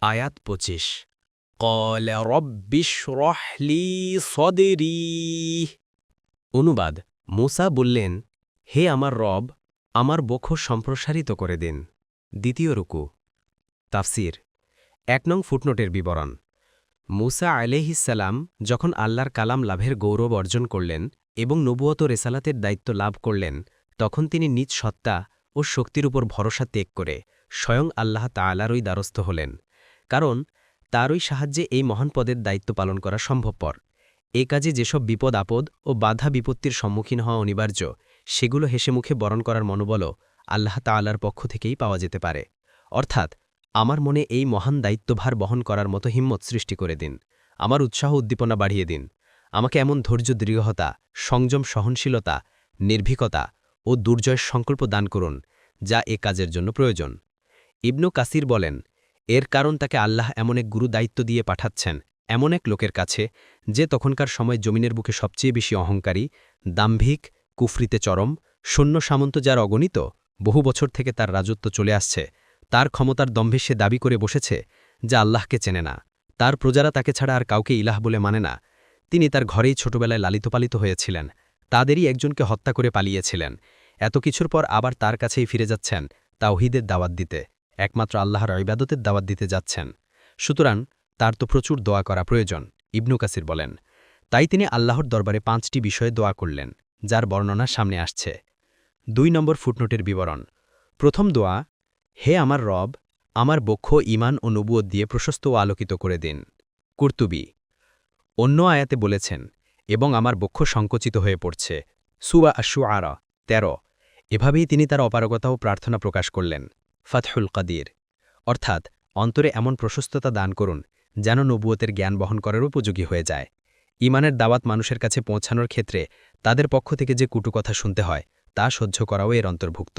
আয়াত ২৫ قال رب اشرح لي صدري অনুবাদ মূসা বললেন, হে আমার রব, আমার বক্ষ সম্প্রসারিত করে দিন। দ্বিতীয় রুকু। তাফসির ১ নং ফুটনোটের বিবরণ। মূসা আলাইহিসসালাম যখন আল্লাহর কালাম লাভের গৌরব অর্জন করলেন এবং নবুয়ত রেসালাতের দায়িত্ব লাভ করলেন, তখন তিনি নিজ সত্তা ও শক্তির উপর ভরসা ত্যাগ করে স্বয়ং আল্লাহ তাআলারই দ্বারস্থ হলেন, কারণ তারই সাহায্যে এই মহান পদের দায়িত্ব পালন করা সম্ভবপর। এ কাজে যেসব বিপদ আপদ ও বাধা বিপত্তির সম্মুখীন হওয়া অনিবার্য, সেগুলো হেসেমুখে বরণ করার মনোবলও আল্লাহ তাআলার পক্ষ থেকেই পাওয়া যেতে পারে। অর্থাৎ আমার মনে এই মহান দায়িত্বভার বহন করার মতো হিম্মত সৃষ্টি করে দিন, আমার উৎসাহ উদ্দীপনা বাড়িয়ে দিন, আমাকে এমন ধৈর্য দৃঢ়তা, সংযম সহনশীলতা, নির্ভীকতা ও দুর্জয়ের সংকল্প দান করুন, যা এ কাজের জন্য প্রয়োজন। ইবনু কাসির বলেন, এর কারণ তাকে আল্লাহ এমন এক গুরু দায়িত্ব দিয়ে পাঠাচ্ছেন, এমন এক লোকের কাছে যে তখনকার সময় জমিনের বুকে সবচেয়ে বেশি অহংকারী, দাম্ভিক, কুফরিতে চরম, সৈন্য সামন্ত যার অগণিত, বহু বছর থেকে তার রাজত্ব চলে আসছে, তার ক্ষমতার দম্ভে সে দাবি করে বসেছে যা আল্লাহকে চেনে না, তার প্রজারা তাকে ছাড়া আর কাউকে ইলাহ বলে মানে না। তিনি তার ঘরেই ছোটবেলায় লালিতপালিত হয়েছিলেন, তাদেরই একজনকে হত্যা করে পালিয়েছিলেন। এত কিছুর পর আবার তার কাছেই ফিরে যাচ্ছেন তাওহীদের দাওয়াত দিতে, একমাত্র আল্লাহর ইবাদতের দাওয়াত দিতে যাচ্ছেন। সুতরাং তার তো প্রচুর দোয়া করা প্রয়োজন। ইবনু কাসির বলেন, তাই তিনি আল্লাহর দরবারে ৫টি বিষয়ে দোয়া করলেন, যার বর্ণনা সামনে আসছে। ২ নম্বর ফুটনোটের বিবরণ। প্রথম দোয়া, হে আমার রব, আমার বক্ষ ঈমান ও নবুয়ত দিয়ে প্রশস্ত ও আলোকিত করে দিন। কুরতুবী অন্য আয়াতে বলেছেন, এবং আমার বক্ষ সংকুচিত হয়ে পড়ছে। সূরা আশ-শুআরা ১৩। এভাবেই তিনি তার অপারগতা ও প্রার্থনা প্রকাশ করলেন। ফাতহুল কাদির অর্থাৎ অন্তরে এমন প্রশস্ততা দান করুন যেন নবুয়তের জ্ঞান বহন করার উপযোগী হয়ে যায়। ঈমানের দাওয়াত মানুষের কাছে পৌঁছানোর ক্ষেত্রে তাদের পক্ষ থেকে যে কটু কথা শুনতে হয়, তা সহ্য করাও এর অন্তর্ভুক্ত।